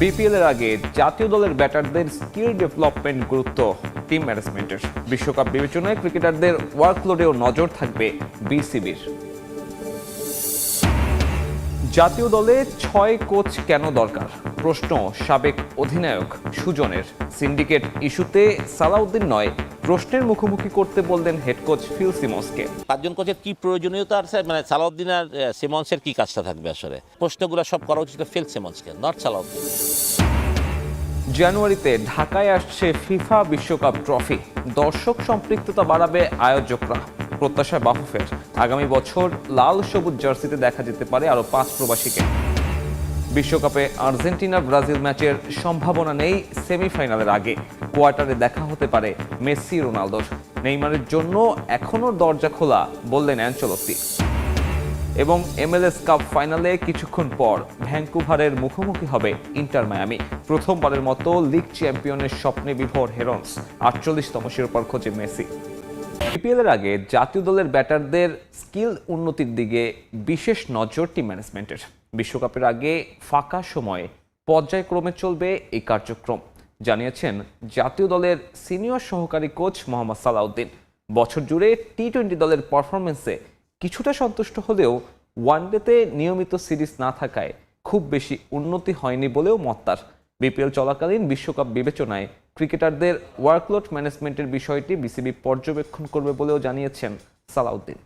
BPL এর আগে জাতীয় দলের ব্যাটারদের স্কিল ডেভেলপমেন্ট গুরুত্ব টিম ম্যানেজমেন্টের। বিশ্বকাপ বিবেচনায় ক্রিকেটারদের ওয়ার্কলোডেও নজর থাকবে বিসিবির। জাতীয় দলে 6 কোচ কেন দরকার প্রশ্ন সাবেক অধিনায়ক সুজনের। সিন্ডিকেট ইস্যুতে সালাউদ্দিন নয়, প্রশ্নের মুখোমুখি করতে বললেন হেড কোচ ফিল সিমন্সকে। 5 জন কোচের কি প্রয়োজনীয়তা আছে, মানে সালাউদ্দিন আর সিমন্সের কি কাজটা থাকবে? আসলে প্রশ্নগুলো সব করা উচিত ফিল সিমন্সকে, নট সালাউদ্দিন। জানুয়ারিতে ঢাকায় আসছে ফিফা বিশ্বকাপ ট্রফি। দর্শক সম্পৃক্ততা বাড়াবে আয়োজকরা। প্রত্যাশা বাফুফের আগামী বছর লাল সবুজ জার্সিতে দেখা যেতে পারে আরো 5 প্রবাসীকে। বিশ্বকাপে আর্জেন্টিনা ব্রাজিল ম্যাচের সম্ভাবনা নেই সেমিফাইনালের আগে। কোয়ার্টারে দেখা হতে পারে মেসি রোনালদোর। নেইমারের জন্য এখনো দরজা খোলা বললেন অ্যানচেলত্তি। এবং MLS কাপ ফাইনালে কিছুক্ষণ পর ভ্যাঙ্কুভারের মুখোমুখি হবে ইন্টার মায়ামি। প্রথমবারের মতো লিগ চ্যাম্পিয়নের স্বপ্নে বিভোর হেরন্স। 48তম শিরোপার খোঁজে মেসি। বিপিএল এর আগে জাতীয় দলের ব্যাটারদের স্কিল উন্নতির দিকে বিশেষ নজর টিম ম্যানেজমেন্টের। বিশ্বকাপের আগে ফাঁকা সময়ে পর্যায়ক্রমে চলবে এই কার্যক্রম, জানিয়েছেন জাতীয় দলের সিনিয়র সহকারী কোচ মোহাম্মদ সালাউদ্দিন। বছর জুড়ে টি-20 দলের পারফরমেন্সে কিছুটা সন্তুষ্ট হলেও ওয়ানডেতে নিয়মিত সিরিজ না থাকায় খুব বেশি উন্নতি হয়নি বলেও মত তার। বিপিএল চলাকালীন বিশ্বকাপ বিবেচনায় ক্রিকেটারদের ওয়ার্কলোড ম্যানেজমেন্টের বিষয়টি বিসিবি পর্যবেক্ষণ করবে বলেও জানিয়েছেন সালাউদ্দিন।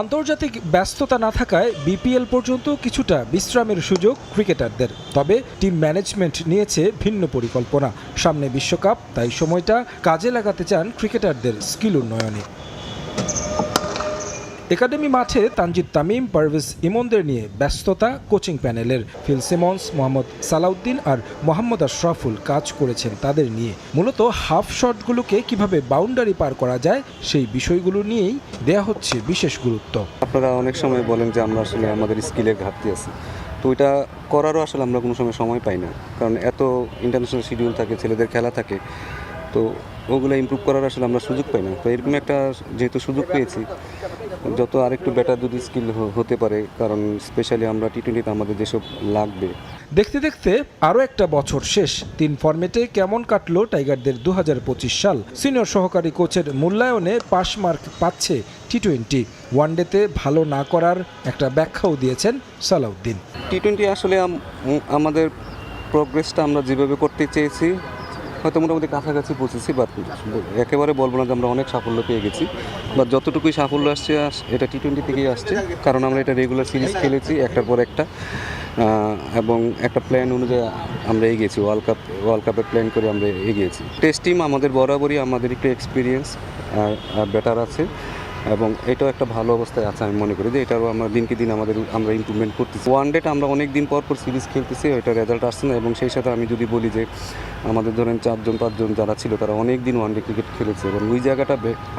আন্তর্জাতিক ব্যস্ততা না থাকায় বিপিএল পর্যন্ত কিছুটা বিশ্রামের সুযোগ ক্রিকেটারদের। তবে টিম ম্যানেজমেন্ট নিয়েছে ভিন্ন পরিকল্পনা। সামনে বিশ্বকাপ, তাই সময়টা কাজে লাগাতে চান ক্রিকেটারদের স্কিল উন্নয়নে। একাডেমি মাঠে তানজিদ তামিম, পারভেজ ইমনদের নিয়ে ব্যস্ততা কোচিং প্যানেলের। ফিল সিমন্স, মোহাম্মদ সালাউদ্দিন আর মোহাম্মদ আশরাফুল কাজ করেছেন তাদের নিয়ে। মূলত হাফ শটগুলোকে কিভাবে বাউন্ডারি পার করা যায় সেই বিষয়গুলো নিয়েই দেয়া হচ্ছে বিশেষ গুরুত্ব। আপনারা অনেক সময় বলেন যে আমরা আসলে আমাদের স্কিলের ঘাটতি আছে, তো ওইটা করারও আসলে আমরা কোনো সময় পাই না, কারণ এত ইন্টারন্যাশনাল শিডিউল থাকে, ছেলেদের খেলা থাকে, তো ওগুলো ইমপ্রুভ করার আসলে আমরা সুযোগ পাই না। তো এরকম একটা যেহেতু সুযোগ পেয়েছি, যত আরেকটু বেটার যদি স্কিল হতে পারে, কারণ স্পেশালি আমরা টি-20তে আমাদের যেসব লাগবে। দেখতে দেখতে আরও একটা বছর শেষ। 3 ফরম্যাটে কেমন কাটলো টাইগারদের 2025 সাল? সিনিয়র সহকারী কোচের মূল্যায়নে পাস মার্ক পাচ্ছে টি-20। ওয়ানডেতে ভালো না করার একটা ব্যাখ্যাও দিয়েছেন সালাউদ্দিন। টি-20 আসলে আমাদের প্রোগ্রেসটা আমরা যেভাবে করতে চেয়েছি হয়তো মোটামুটি কাছাকাছি পৌঁছেছি, বাট একেবারে বলবো না যে আমরা অনেক সাফল্য পেয়ে গেছি। বা যতটুকুই সাফল্য আসছে এটা টি-20 থেকেই আসছে, কারণ আমরা এটা রেগুলার সিরিজ খেলেছি একটার পর একটা, এবং একটা প্ল্যান অনুযায়ী আমরা এগিয়েছি। ওয়ার্ল্ড কাপের প্ল্যান করে আমরা এগিয়েছি। টেস্ট টিম আমাদের বরাবরই আমাদের একটু এক্সপিরিয়েন্স বেটার আছে, এবং এটাও একটা ভালো অবস্থায় আছে। আমি মনে করি যে এটারও আমরা দিনকে দিন আমরা ইমপ্রুভমেন্ট করতেছি। ওয়ানডেটা আমরা অনেক দিন পর সিরিজ খেলতেছি, ওইটা রেজাল্ট আসছে না। এবং সেই সাথে আমি যদি বলি যে আমাদের ধরেন 4-5 জন যারা ছিল তারা অনেক দিন ওয়ানডে ক্রিকেট খেলেছে, এবং ওই জায়গাটা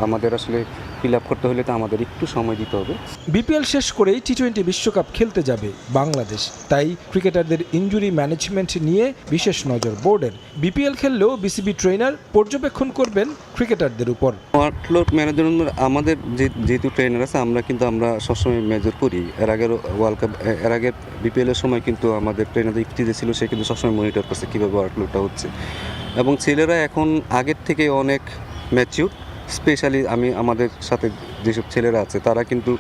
আমাদের আসলে ফিল আপ করতে হলে তো আমাদের একটু সময় দিতে হবে। বিপিএল শেষ করেই টি-20 বিশ্বকাপ খেলতে যাবে বাংলাদেশ, তাই ক্রিকেটারদের ইনজুরি ম্যানেজমেন্ট নিয়ে বিশেষ নজর বোর্ডের। বিপিএল খেললেও বিসিবি ট্রেনার পর্যবেক্ষণ করবেন ক্রিকেটারদের উপর। ওয়ার্কলোড ম্যানেজমেন্ট আমাদের যেহেতু ট্রেনার আছে, আমরা সবসময় মেজর করি। এর আগে বিপিএলের সময় কিন্তু আমাদের ট্রেনারদের ইফতি যে ছিল, সে কিন্তু সবসময় মনিটর করছে কীভাবে ওয়ার্কলোডটা হচ্ছে। এবং ছেলেরা এখন আগের থেকে অনেক ম্যাচিউর। স্পেশালি আমাদের সাথে যেসব ছেলেরা আছে তারা কিন্তু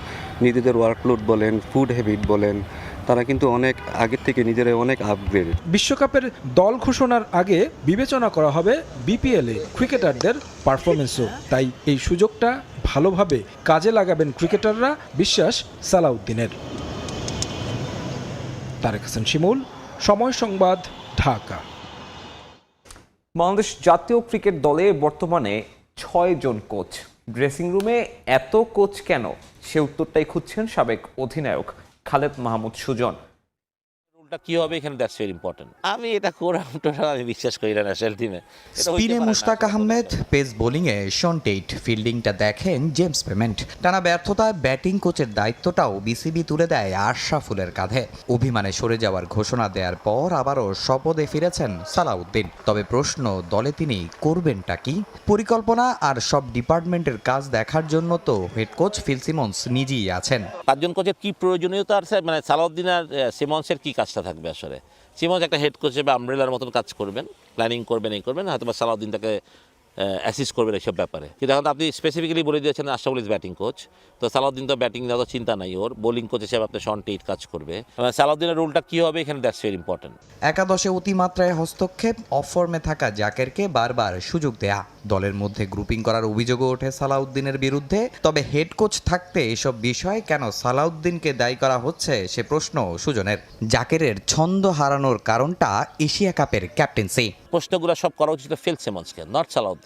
নিজেদের ওয়ার্কলোড বলেন, ফুড হ্যাবিট বলেন, তারা কিন্তু অনেক আগের থেকে নিজেরাই অনেক আপগ্রেড। বিশ্বকাপের দল ঘোষণার আগে বিবেচনা করা হবে বিপিএলে ক্রিকেটারদের পারফরমেন্সও, তাই এই সুযোগটা ভালোভাবে কাজে লাগাবেন ক্রিকেটাররা, বিশ্বাস সালাউদ্দিনের। তারেক হাসান শিমুল, সময় সংবাদ, ঢাকা। বাংলাদেশ জাতীয় ক্রিকেট দলে বর্তমানে 6 জন কোচ। ড্রেসিং রুমে এত কোচ কেন, সে উত্তরটাই খুঁজছেন সাবেক অধিনায়ক খালেদ মাহমুদ সুজন। রোলটা কি হবে এখানে দ্যাটস ভেরি ইম্পর্টেন্ট। আমি এটা আমি বিশ্বাস করি না ন্যাশনাল টিমে। স্পিনে মুশতাক আহমেদ, পেস বোলিংয়ে শন টেইট, ফিল্ডিংটা দেখেন জেমস পেমেন্ট। টানা ব্যর্থতায় ব্যাটিং কোচের দায়িত্বটাও বিসিবি তুলে দেয় আশরাফুলের কাঁধে। অভিমানে সরে যাওয়ার ঘোষণা দেওয়ার পর আবারও শপথে ফিরেছেন সালাউদ্দিন। তবে প্রশ্ন, দলে তিনি করবেনটা কি? পরিকল্পনা আর সব ডিপার্টমেন্টের কাজ দেখার জন্য তো হেড কোচ ফিল সিমন্স নিজেই আছেন। 5 জন কোচের কি প্রয়োজনীয়তা আছে, মানে সালাউদ্দিন আর সিমন্সের কি কাজটা থাকবে আসলে? সিমন্স একটা হেড কোচ হিসেবে আমব্রেলার মতন কাজ করবেন, প্ল্যানিং করবেন, এই করবেন, হয়তো বা সালাউদ্দিন তাকে অ্যাসিস্ট করবেন এইসব ব্যাপারে। কিন্তু এখন তো আপনি স্পেসিফিক্যালি বলে দিয়েছেন আশরাফুল ইজ ব্যাটিং কোচ, তো সালাউদ্দিন তো ব্যাটিং নেওয়ার চিন্তা নাই ওর, বোলিং কোচ হিসেবে আপনার শন টেইট কাজ করবে। সালাউদ্দিনের রোলটা কি হবে এখানে দ্যাটস ভেরি ইম্পর্টেন্ট। একাদশে অতিমাত্রায় হস্তক্ষেপ, অফ ফর্মে থাকা জাকেরকে বারবার সুযোগ দেয়া, দলের মধ্যে গ্রুপিং করার অভিযোগও ওঠে সালাউদ্দিনের বিরুদ্ধে। তবে হেড কোচ থাকতে এসব বিষয় কেন সালাউদ্দিনকে দায়ী করা হচ্ছে সে প্রশ্ন সুজনের। জাকেরের ছন্দ হারানোর কারণটা এশিয়া কাপের ক্যাপ্টেন্সি। প্রশ্নগুলো সব করা উচিত ফিল সিমন্সকে, নট সালাউদ্দিন।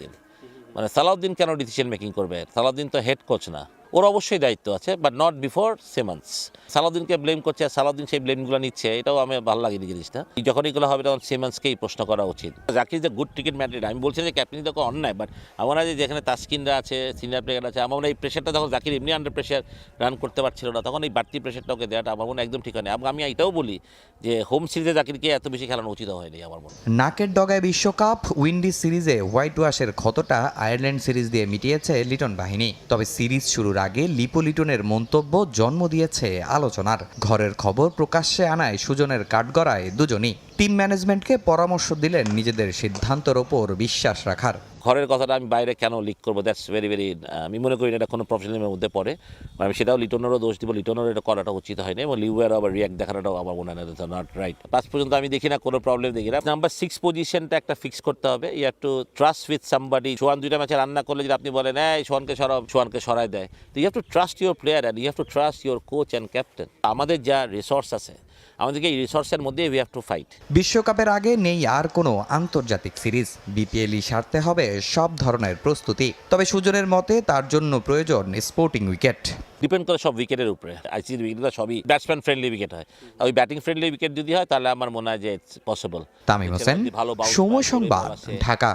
মানে সালাউদ্দিন কেন ডিসিশন মেকিং করবে? সালাউদ্দিন তো হেড কোচ না, ওর অবশ্যই দায়িত্ব আছে, বাট নট বিফোর সিমন্স। সালাউদ্দিনকে ব্লেম করছে, সালাউদ্দিন সেই ব্লেমগুলো নিচ্ছে, এটাও আমি ভালো লাগেনি জিনিসটা। যখন এগুলো হবে তখন সিমন্সকেই প্রশ্ন করা উচিত। জাকির যে গুড ক্রিকেট ম্যাটেরিয়াল, আমি বলছি যে ক্যাপ্টেন তো অন্যায়, বাট আমার যে যেখানে তাসকিনরা আছে, সিনিয়র প্লেয়ার আছে, আমার মনে হয় এই প্রেশারটা যখন জাকির এমনি আন্ডার প্রেশার রান করতে পারছিল না, তখন এই বাড়তি প্রেশারটা ওকে দেওয়াটা আমার মনে হয় একদম ঠিক হয়নি। আমি এটাও বলি যে হোম সিরিজে জাকিরকে এত বেশি খেলানো উচিত হয়নি আমার মনে হয়। নাকের ডগায় বিশ্বকাপ, উইন্ডিজ সিরিজে হোয়াইট ওয়াশের ক্ষতটা আয়ারল্যান্ড সিরিজ দিয়ে মিটিয়েছে লিটন বাহিনী। তবে সিরিজ শুরুর আগে লিটনের মন্তব্য জন্ম দিয়েছে আলোচনার। ঘরের খবর প্রকাশ্যে আনায় সুজনের কাঠগড়ায় দুজনই। টিম ম্যানেজমেন্টকে পরামর্শ দিলেন নিজেদের সিদ্ধান্তের ওপর বিশ্বাস রাখার। ঘরের কথাটা আমি বাইরে কেন লিক করবো? দ্যাটস ভেরি ভেরি, আমি মনে করি এটা কোনো প্রফেশনালের মধ্যে পড়ে। আমি সেটাও লিটনেরও দোষ দিব, লিটনেরও এটা করাটা উচিত হয়নি, এবং লিউয়ের আবার রিয়াক্ট দেখাটাও আমার মনে হয় নট রাইট। পাঁচ পর্যন্ত আমি দেখি না, কোনো প্রবলেম দেখি না। নাম্বার 6 পজিশনটা একটা ফিক্স করতে হবে। You have to trust with somebody. Sohan 2টা ম্যাচে রান্না করলে যদি আপনি বলেন এই সোহানকে সরাও, সোহানকে সরাই দেয়, তো you have to trust your player and you have to trust your coach and captain. আমাদের যা রিসোর্স আছে, আমাদেরকে এই রিসোর্সের মধ্যে উই হ্যাভ টু ফাইট। বিশ্বকাপের আগে নেই আর কোনো আন্তর্জাতিক সিরিজ, বিপিএলই সারতে হবে সব ধরনের প্রস্তুতি। তবে সুজনের মতে তার জন্য প্রয়োজন স্পোর্টিং উইকেট। ডিপেন্ড করে সব উইকেটের উপরে। আইসিসির উইকেটগুলো সবই ব্যাটসম্যান ফ্রেন্ডলি উইকেট হয়, ওই ব্যাটিং ফ্রেন্ডলি উইকেট যদি হয় তাহলে আমার মনে হয় যে ইটস পসিবল। তামিম হোসেন, সময় সংবাদ, ঢাকা।